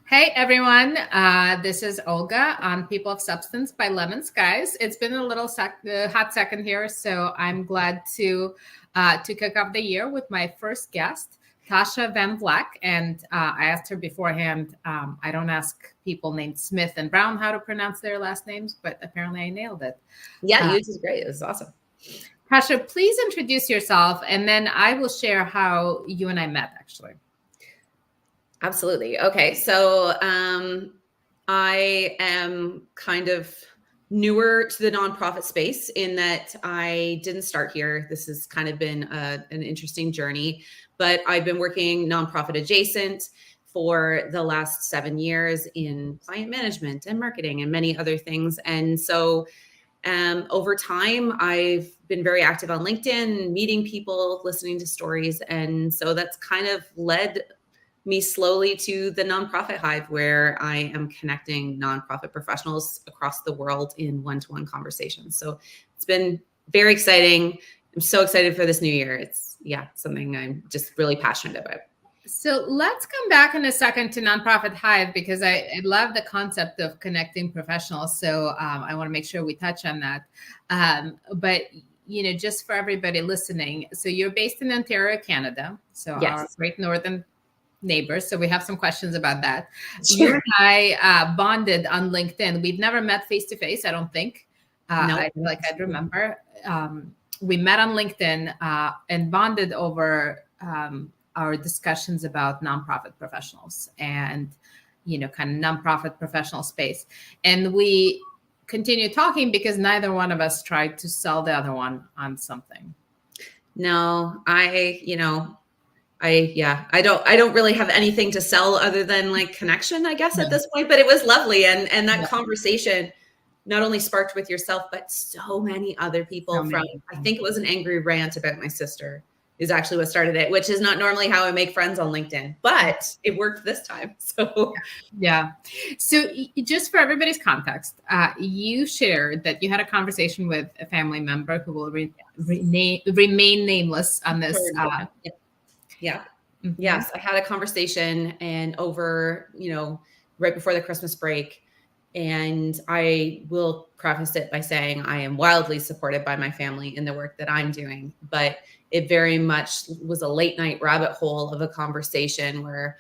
Hey everyone, this is Olga on People of Substance by LemonSkies. It's been a little hot second here, so I'm glad to kick off the year with my first guest, Tasha Van Vlack. And I asked her beforehand. I don't ask people named Smith and Brown how to pronounce their last names, but apparently I nailed it. Yeah, yours is great. It was awesome. Tasha, please introduce yourself, and then I will share how you and I met, actually. Absolutely. Okay. So I am kind of newer to the nonprofit space in that I didn't start here. This has kind of been an interesting journey, but I've been working nonprofit adjacent for the last 7 years in client management and marketing and many other things. And so over time, I've been very active on LinkedIn, meeting people, listening to stories. And so that's kind of led me slowly to the nonprofit hive, where I am connecting nonprofit professionals across the world in one-to-one conversations. So it's been very exciting. I'm so excited for this new year. It's something I'm just really passionate about. So let's come back in a second to Nonprofit Hive, because I love the concept of connecting professionals. So I want to make sure we touch on that. But just for everybody listening, so you're based in Ontario, Canada. So Yes. Our great northern neighbors. So we have some questions about that. Sure. You and I bonded on LinkedIn. We've never met face to face, I don't think. No. I'd remember. We met on LinkedIn and bonded over our discussions about nonprofit professionals and, kind of nonprofit professional space. And we continued talking because neither one of us tried to sell the other one on something. No, I don't really have anything to sell other than like connection, I guess, at this point, but it was lovely. And that conversation not only sparked with yourself, but so many other people I think it was an angry rant about my sister is actually what started it, which is not normally how I make friends on LinkedIn, but it worked this time. So yeah. So just for everybody's context, you shared that you had a conversation with a family member who will remain nameless on this. Yeah. Mm-hmm. Yes. I had a conversation and over, right before the Christmas break. And I will preface it by saying I am wildly supported by my family in the work that I'm doing, but it very much was a late night rabbit hole of a conversation where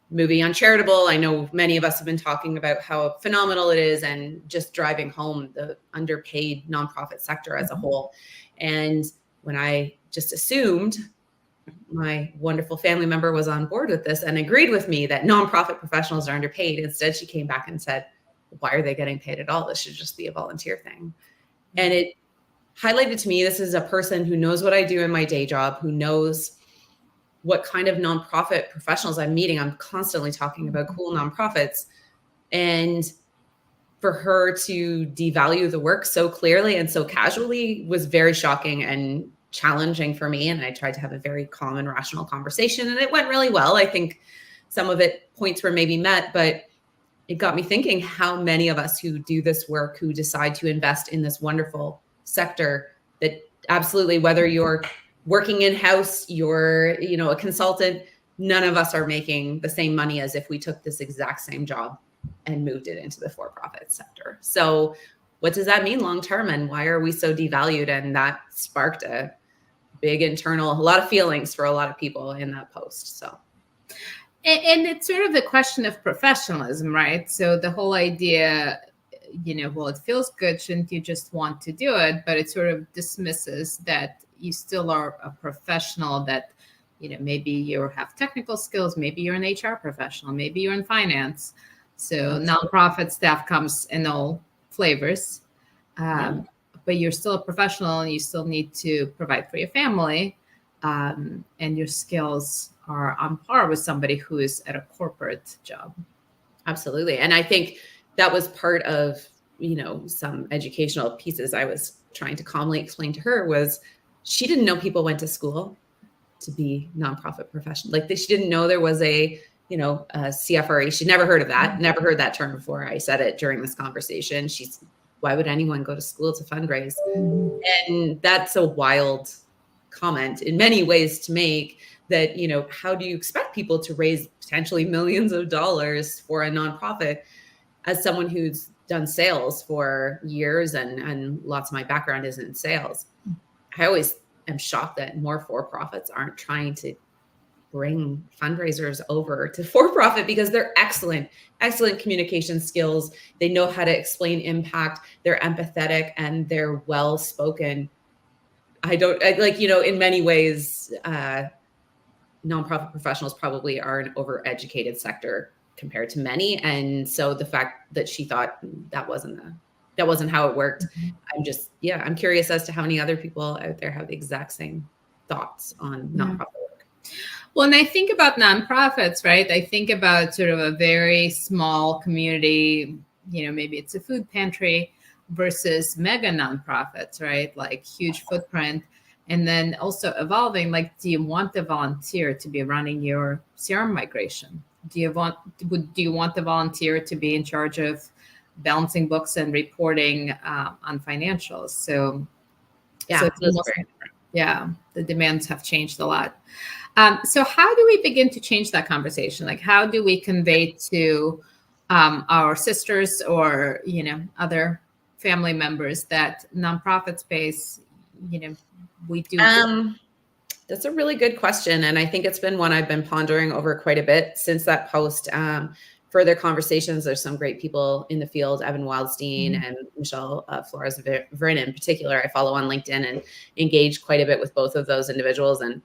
moving uncharitable. I know many of us have been talking about how phenomenal it is and just driving home the underpaid nonprofit sector as a whole. And when I just assumed my wonderful family member was on board with this and agreed with me that nonprofit professionals are underpaid, instead she came back and said, why are they getting paid at all? This should just be a volunteer thing. And it highlighted to me, this is a person who knows what I do in my day job, who knows what kind of nonprofit professionals I'm meeting. I'm constantly talking about cool nonprofits. And for her to devalue the work so clearly and so casually was very shocking and challenging for me. And I tried to have a very calm and rational conversation, and it went really well. I think some of it points were maybe met, but it got me thinking how many of us who do this work, who decide to invest in this wonderful sector, that absolutely, whether you're working in-house, you're, a consultant, none of us are making the same money as if we took this exact same job and moved it into the for-profit sector. So what does that mean long-term, and why are we so devalued? And that sparked a big a lot of feelings for a lot of people in that post. So. And it's sort of the question of professionalism, right? So the whole idea, well, it feels good. Shouldn't you just want to do it? But it sort of dismisses that you still are a professional, that, maybe you have technical skills, maybe you're an HR professional, maybe you're in finance. So nonprofit staff comes in all flavors, but you're still a professional and you still need to provide for your family, and your skills are on par with somebody who is at a corporate job. Absolutely. And I think that was part of, some educational pieces I was trying to calmly explain to her, was she didn't know people went to school to be nonprofit professionals. Like, she didn't know there was a CFRE. She'd never heard of that, never heard that term before. I said it during this conversation. Why would anyone go to school to fundraise? And that's a wild comment in many ways to make. that, how do you expect people to raise potentially millions of dollars for a nonprofit as someone who's done sales for years and lots of my background is in sales? I always am shocked that more for-profits aren't trying to bring fundraisers over to for-profit, because they're excellent communication skills. They know how to explain impact. They're empathetic and they're well-spoken. In many ways, nonprofit professionals probably are an overeducated sector compared to many. And so the fact that she thought that wasn't how it worked. I'm curious as to how many other people out there have the exact same thoughts on nonprofit work. Well, and I think about nonprofits, right? I think about sort of a very small community, maybe it's a food pantry versus mega nonprofits, right? Like huge footprint. And then also evolving, like, do you want the volunteer to be running your CRM migration? Do you want the volunteer to be in charge of balancing books and reporting on financials? So the demands have changed a lot. So how do we begin to change that conversation? Like, how do we convey to our sisters or, other family members that nonprofit space, we do? That's a really good question. And I think it's been one I've been pondering over quite a bit since that post. Further conversations, there's some great people in the field, Evan Wildstein and Michelle Flores Vern in particular. I follow on LinkedIn and engage quite a bit with both of those individuals. And,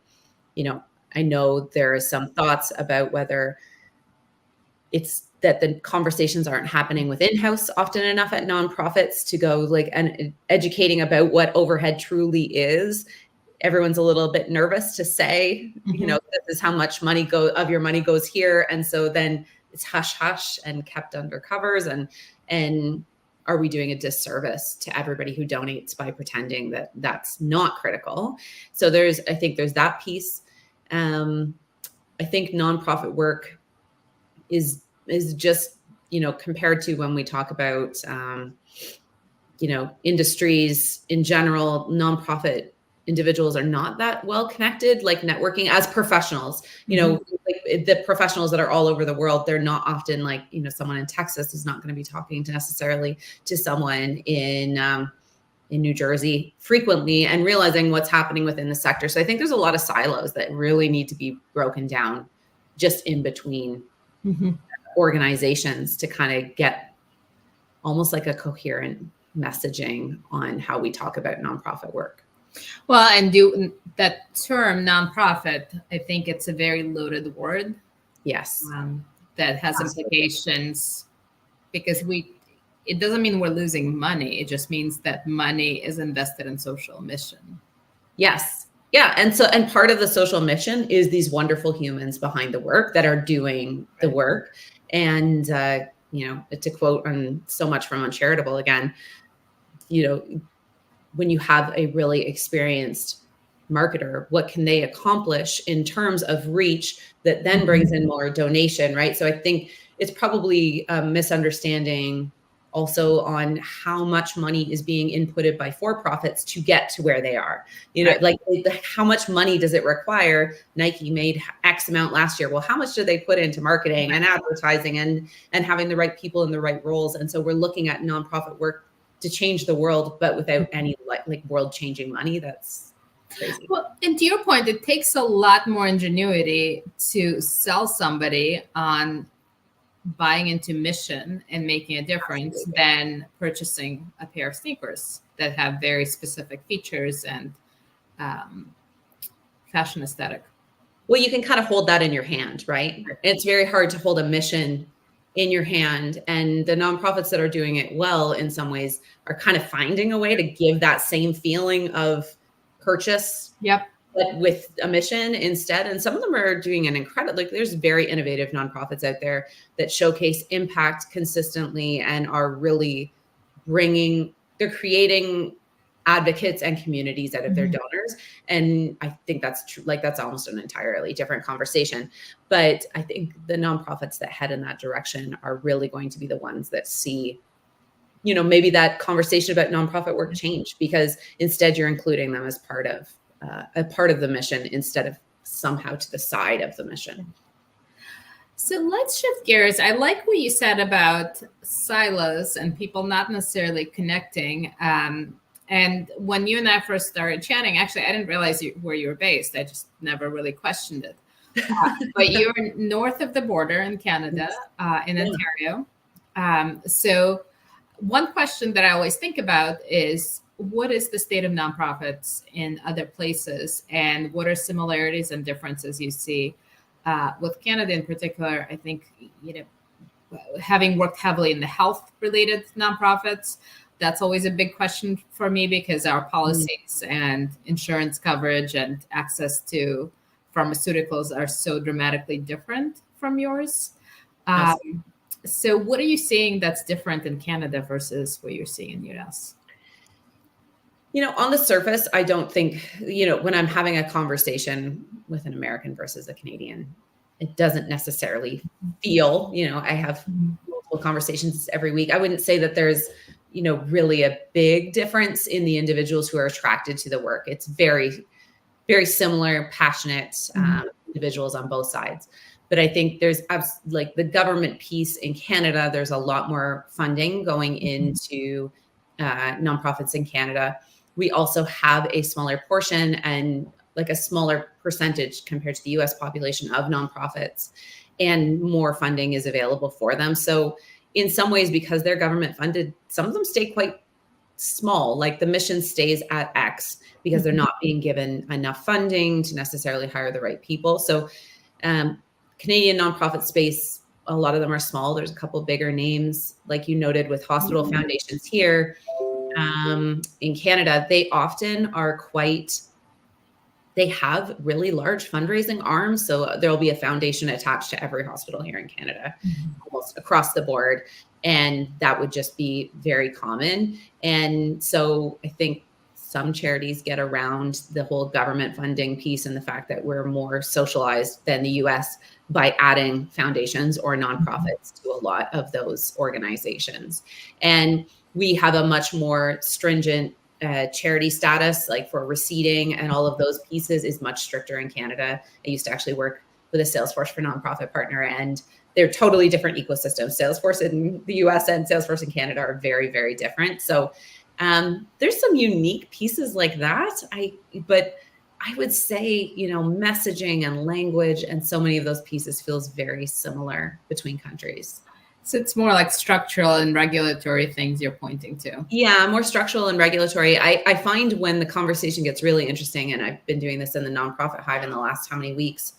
I know there are some thoughts about whether it's that the conversations aren't happening within house often enough at nonprofits to go and educating about what overhead truly is. Everyone's a little bit nervous to say, this is how much money of your money goes here. And so then it's hush hush and kept under covers. And are we doing a disservice to everybody who donates by pretending that that's not critical? So I think there's that piece. I think nonprofit work is just, compared to when we talk about, industries in general, nonprofit individuals are not that well connected, like networking as professionals, the professionals that are all over the world. They're not often someone in Texas is not going to be talking necessarily to someone in New Jersey frequently and realizing what's happening within the sector. So I think there's a lot of silos that really need to be broken down just in between organizations to kind of get almost like a coherent messaging on how we talk about nonprofit work. Well, and that term nonprofit, I think it's a very loaded word. Yes. That has implications, because it doesn't mean we're losing money. It just means that money is invested in social mission. Yes. Yeah. And part of the social mission is these wonderful humans behind the work that are doing the work. And, to quote on so much from Uncharitable again, when you have a really experienced marketer, what can they accomplish in terms of reach that then brings in more donation, right? So I think it's probably a misunderstanding also on how much money is being inputted by for-profits to get to where they are. How much money does it require? Nike made X amount last year. Well, how much do they put into marketing and advertising and having the right people in the right roles? And so we're looking at nonprofit work to change the world, but without any world-changing money. That's crazy. Well, and to your point, it takes a lot more ingenuity to sell somebody on buying into mission and making a difference than purchasing a pair of sneakers that have very specific features and fashion aesthetic. Well, you can kind of hold that in your hand, right? It's very hard to hold a mission in your hand. And the nonprofits that are doing it well in some ways are kind of finding a way to give that same feeling of purchase. Yep. But with a mission instead. And some of them are doing an incredible, there's very innovative nonprofits out there that showcase impact consistently and are really they're creating advocates and communities out of their donors. And I think that's true. That's almost an entirely different conversation. But I think the nonprofits that head in that direction are really going to be the ones that see, maybe that conversation about nonprofit work change, because instead you're including them as part of the mission instead of somehow to the side of the mission. So let's shift gears. I like what you said about silos and people not necessarily connecting. And when you and I first started chatting, actually, I didn't realize where you were based. I just never really questioned it. But you're north of the border in Canada, in Ontario. So one question that I always think about is, what is the state of nonprofits in other places, and what are similarities and differences you see? With Canada in particular, I think, having worked heavily in the health-related nonprofits, that's always a big question for me, because our policies and insurance coverage and access to pharmaceuticals are so dramatically different from yours. So what are you seeing that's different in Canada versus what you're seeing in the US? On the surface, I don't think, when I'm having a conversation with an American versus a Canadian, it doesn't necessarily feel, I have multiple conversations every week. I wouldn't say that there's, really a big difference in the individuals who are attracted to the work. It's very, very similar, passionate individuals on both sides. But I think there's like the government piece in Canada, there's a lot more funding going into nonprofits in Canada. We also have a smaller portion and like a smaller percentage compared to the US population of nonprofits, and more funding is available for them. So in some ways, because they're government funded, some of them stay quite small, like the mission stays at X because they're not being given enough funding to necessarily hire the right people. So Canadian nonprofit space, a lot of them are small. There's a couple bigger names, like you noted, with hospital foundations here. In Canada, they often are they have really large fundraising arms. So there'll be a foundation attached to every hospital here in Canada, almost across the board. And that would just be very common. And so I think some charities get around the whole government funding piece and the fact that we're more socialized than the US by adding foundations or nonprofits to a lot of those organizations. And we have a much more stringent charity status, like for receipting and all of those pieces is much stricter in Canada. I used to actually work with a Salesforce for nonprofit partner, and they're totally different ecosystems. Salesforce in the US and Salesforce in Canada are very, very different. So there's some unique pieces like that. But I would say, messaging and language and so many of those pieces feels very similar between countries. So it's more like structural and regulatory things you're pointing to. Yeah, more structural and regulatory. I find when the conversation gets really interesting, and I've been doing this in the nonprofit hive in the last how many weeks,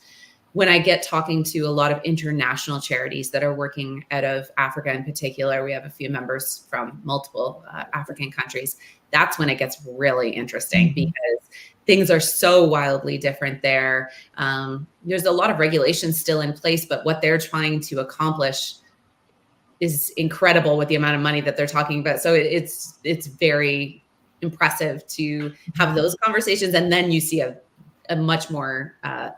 when I get talking to a lot of international charities that are working out of Africa in particular, we have a few members from multiple African countries. That's when it gets really interesting, because things are so wildly different there. There's a lot of regulations still in place, but what they're trying to accomplish is incredible with the amount of money that they're talking about. So it's very impressive to have those conversations. And then you see a much more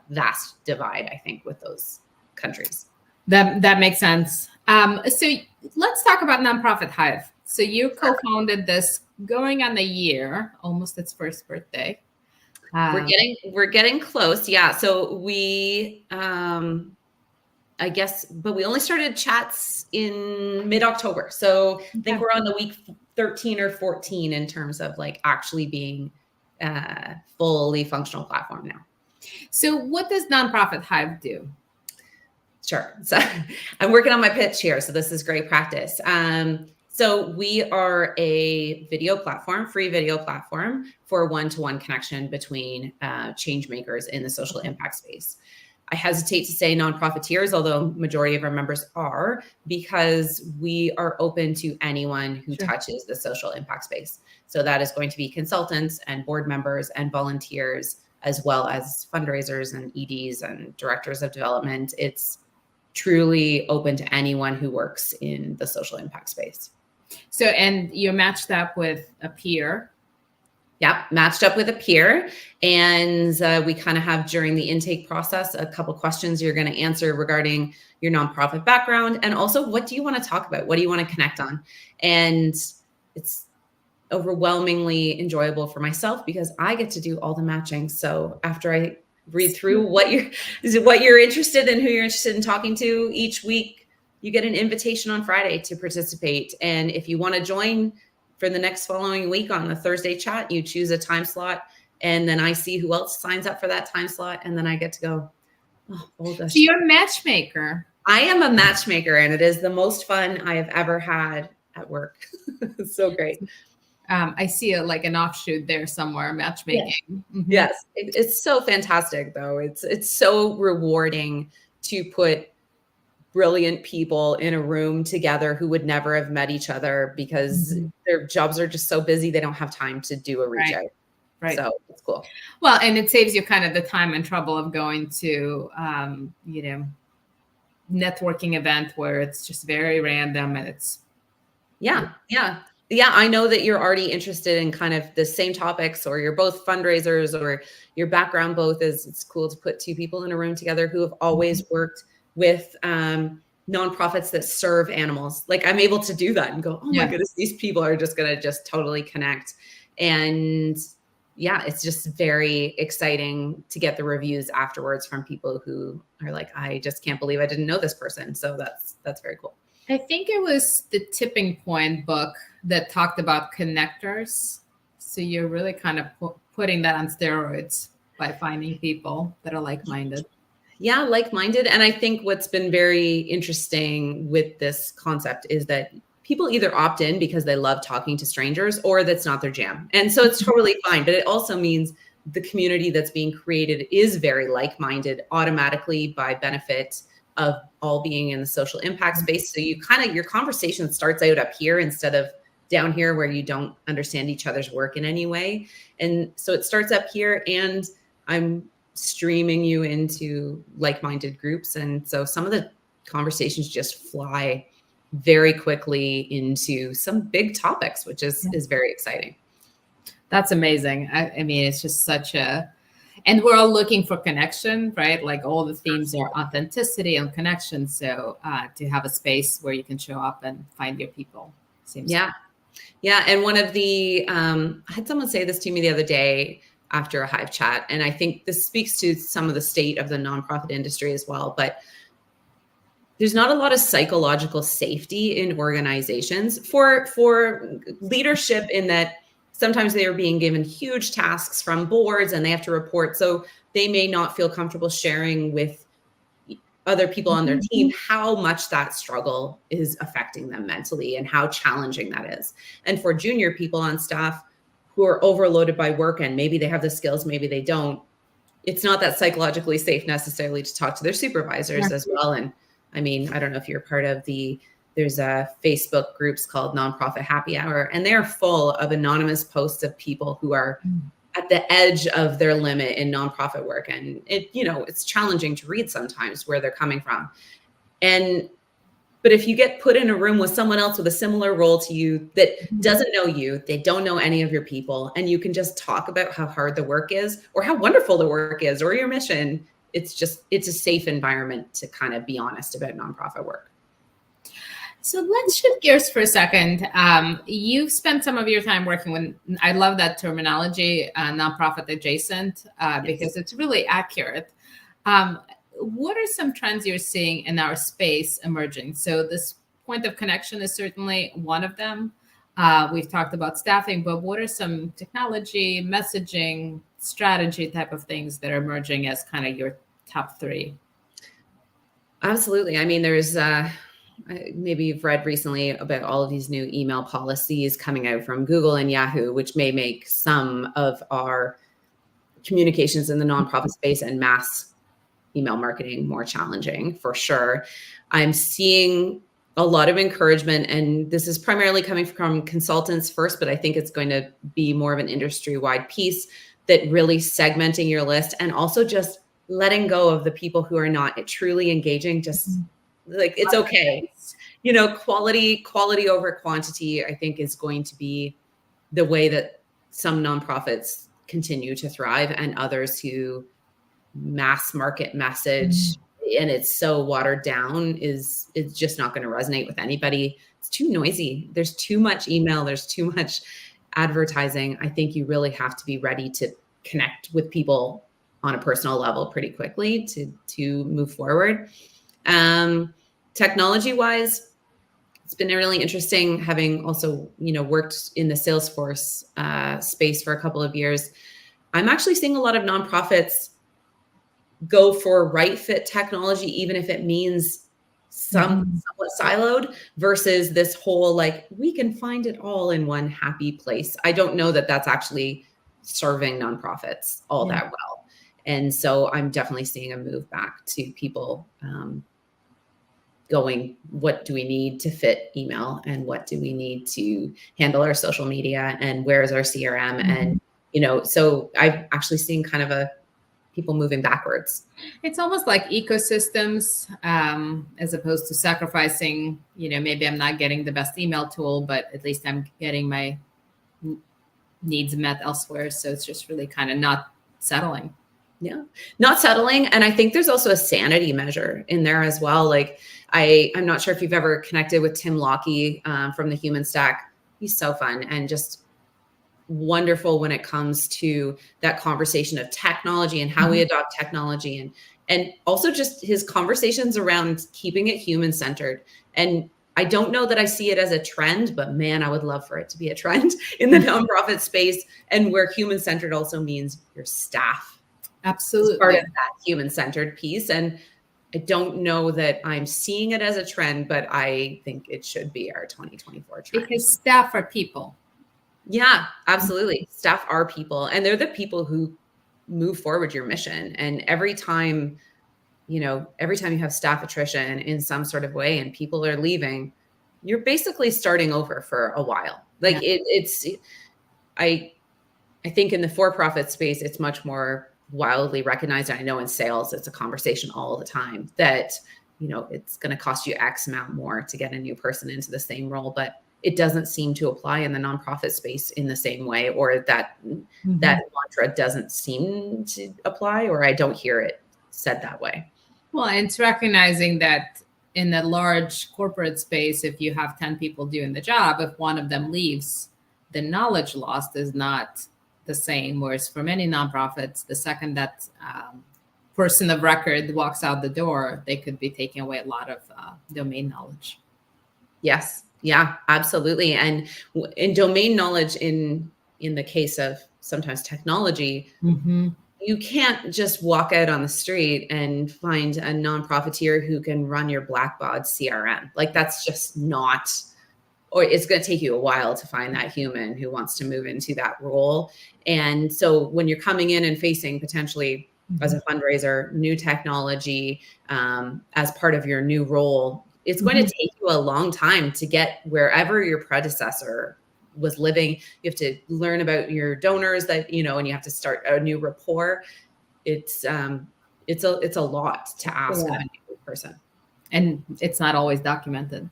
vast divide, I think, with those countries. That makes sense. So let's talk about Nonprofit Hive. So you co-founded this going on the year, almost its first birthday. We're getting close. Yeah. So we, I guess, but we only started chats in mid-October. So I think we're on the week 13 or 14 in terms of like actually being fully functional platform now. So what does Nonprofit Hive do? Sure. So I'm working on my pitch here. So this is great practice. So we are a video platform, free video platform for one-to-one connection between change makers in the social impact space. I hesitate to say nonprofiteers, although majority of our members are, because we are open to anyone who touches the social impact space. So that is going to be consultants and board members and volunteers, as well as fundraisers and EDs and directors of development. It's truly open to anyone who works in the social impact space. So, and you're matched up with a peer. Yep, matched up with a peer. And we kind of have, during the intake process, a couple questions you're going to answer regarding your nonprofit background. And also, what do you want to talk about? What do you want to connect on? And it's overwhelmingly enjoyable for myself because I get to do all the matching. So after I read through what you're interested in, who you're interested in talking to. Each week you get an invitation on Friday to participate. And if you want to join for the next following week on the Thursday chat, you choose a time slot, and then I see who else signs up for that time slot. And then I get to go, oh gosh. So you're a matchmaker. I am a matchmaker, and it is the most fun I have ever had at work. It's so great. I see an offshoot there somewhere, matchmaking. Yes, yes. It's so fantastic, though. It's so rewarding to put brilliant people in a room together who would never have met each other because their jobs are just so busy. They don't have time to do a reach out. Right. So it's cool. Well, and it saves you kind of the time and trouble of going to, networking event where it's just very random and it's. Yeah. I know that you're already interested in kind of the same topics, or you're both fundraisers, or your background both is. It's cool to put two people in a room together who have always worked with nonprofits that serve animals. Like, I'm able to do that and go, oh my goodness, these people are just going to just totally connect. And yeah, it's just very exciting to get the reviews afterwards from people who are like, I just can't believe I didn't know this person. So that's very cool. I think it was the Tipping Point book that talked about connectors. So you're really kind of putting that on steroids by finding people that are like-minded. Yeah, like-minded. And I think what's been very interesting with this concept is that people either opt in because they love talking to strangers, or that's not their jam. And so it's totally fine. But it also means the community that's being created is very like-minded automatically by benefit of all being in the social impact space. So your conversation starts out up here instead of down here where you don't understand each other's work in any way. And so it starts up here, and I'm streaming you into like-minded groups. And so some of the conversations just fly very quickly into some big topics, which is very exciting. That's amazing. I mean, it's just and we're all looking for connection, right? Like, all the themes are authenticity and connection. So to have a space where you can show up and find your people seems. Yeah. And one of the, I had someone say this to me the other day after a Hive chat, and I think this speaks to some of the state of the nonprofit industry as well, but there's not a lot of psychological safety in organizations for leadership, in that sometimes they are being given huge tasks from boards and they have to report. So they may not feel comfortable sharing with other people on their team how much that struggle is affecting them mentally and how challenging that is. And for junior people on staff who are overloaded by work, and maybe they have the skills, maybe they don't, it's not that psychologically safe necessarily to talk to their supervisors as well. And I mean, I don't know if you're part of there's a Facebook groups called Nonprofit Happy Hour, and they're full of anonymous posts of people who are at the edge of their limit in nonprofit work. And it's challenging to read sometimes where they're coming from. But if you get put in a room with someone else with a similar role to you that doesn't know you, they don't know any of your people, and you can just talk about how hard the work is or how wonderful the work is or your mission, it's a safe environment to kind of be honest about nonprofit work. So let's shift gears for a second. You've spent some of your time working with, I love that terminology, nonprofit adjacent, because it's really accurate. What are some trends you're seeing in our space emerging? So this point of connection is certainly one of them. We've talked about staffing, but what are some technology, messaging, strategy type of things that are emerging as kind of your top three? Absolutely. I mean, there's maybe you've read recently about all of these new email policies coming out from Google and Yahoo, which may make some of our communications in the nonprofit space and mass email marketing more challenging, for sure. I'm seeing a lot of encouragement, and this is primarily coming from consultants first, but I think it's going to be more of an industry-wide piece, that really segmenting your list and also just letting go of the people who are not truly engaging, just like, it's okay. Quality over quantity, I think, is going to be the way that some nonprofits continue to thrive, and others who mass market message and it's so watered down it's just not going to resonate with anybody. It's too noisy. There's too much email. There's too much advertising. I think you really have to be ready to connect with people on a personal level pretty quickly to move forward. Technology wise, it's been really interesting having also, worked in the Salesforce space for a couple of years. I'm actually seeing a lot of nonprofits go for right fit technology, even if it means somewhat siloed, versus this whole, like, we can find it all in one happy place. I don't know that that's actually serving nonprofits all that well. And so I'm definitely seeing a move back to people going, what do we need to fit email, and what do we need to handle our social media, and where's our CRM? And, so I've actually seen kind of people moving backwards. It's almost like ecosystems, as opposed to sacrificing, maybe I'm not getting the best email tool, but at least I'm getting my needs met elsewhere. So it's just really kind of not settling. Yeah, not settling. And I think there's also a sanity measure in there as well. Like, I'm not sure if you've ever connected with Tim Lockey from the Human Stack. He's so fun and just wonderful when it comes to that conversation of technology and how we adopt technology, and also just his conversations around keeping it human-centered. And I don't know that I see it as a trend, but man, I would love for it to be a trend in the nonprofit space, and where human-centered also means your staff. Absolutely. Part of that human-centered piece. And I don't know that I'm seeing it as a trend, but I think it should be our 2024 trend. Because staff are people. Yeah, absolutely. Staff are people, and they're the people who move forward your mission. And every time you have staff attrition in some sort of way and people are leaving, you're basically starting over for a while. Like I think in the for-profit space, it's much more wildly recognized. I know in sales, it's a conversation all the time that, it's going to cost you X amount more to get a new person into the same role, but it doesn't seem to apply in the nonprofit space in the same way, or that mantra doesn't seem to apply, or I don't hear it said that way. Well, it's recognizing that in the large corporate space, if you have 10 people doing the job, if one of them leaves, the knowledge lost is not the same. Whereas for many nonprofits, the second that person of record walks out the door, they could be taking away a lot of domain knowledge. Yes. Yeah, absolutely. And in domain knowledge, in the case of sometimes technology, you can't just walk out on the street and find a nonprofiteer who can run your Blackbaud CRM. Like, that's just not, or it's going to take you a while to find that human who wants to move into that role. And so when you're coming in and facing potentially as a fundraiser, new technology as part of your new role, it's going to take you a long time to get wherever your predecessor was living. You have to learn about your donors and you have to start a new rapport. It's a lot to ask of a new person. And it's not always documented.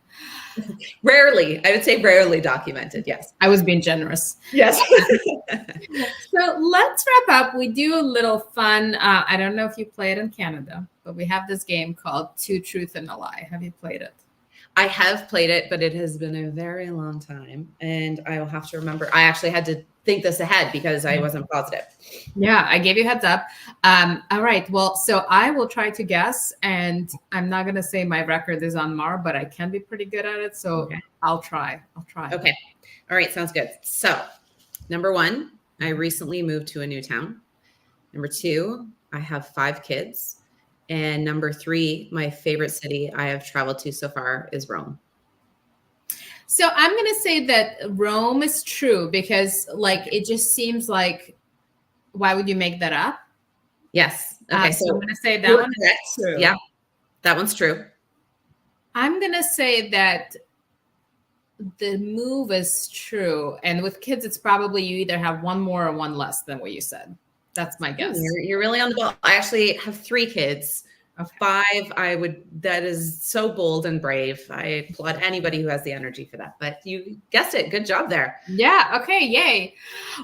Rarely, I would say rarely documented. Yes. I was being generous. Yes. So let's wrap up. We do a little fun. I don't know if you play it in Canada, but we have this game called Two Truth and a Lie. Have you played it? I have played it, but it has been a very long time, and I will have to remember. I actually had to think this ahead because I wasn't positive. Yeah, I gave you a heads up. All right. Well, so I will try to guess, and I'm not going to say my record is on Mar, but I can be pretty good at it. So I'll try. Okay. All right. Sounds good. So number 1, I recently moved to a new town. Number 2, I have 5 kids. And number 3, my favorite city I have traveled to so far is Rome. So I'm going to say that Rome is true because, like, it just seems like, why would you make that up? Yes. Okay. So I'm going to say that one is true. Yeah, that one's true. I'm going to say that the move is true. And with kids, it's probably you either have one more or one less than what you said. That's my guess. You're really on the ball. I actually have 3 kids. Okay. 5, that is so bold and brave. I applaud anybody who has the energy for that, but you guessed it. Good job there. Yeah. Okay. Yay.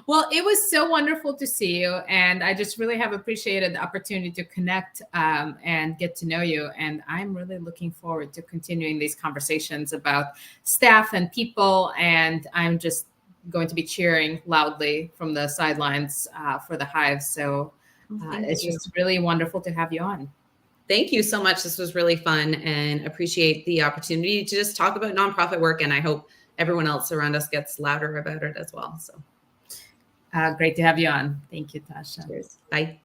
Well, it was so wonderful to see you. And I just really have appreciated the opportunity to connect and get to know you. And I'm really looking forward to continuing these conversations about staff and people. And I'm just going to be cheering loudly from the sidelines for the Hive. So It's just really wonderful to have you on. Thank you so much. This was really fun, and appreciate the opportunity to just talk about nonprofit work. And I hope everyone else around us gets louder about it as well. So great to have you on. Thank you, Tasha. Cheers. Bye.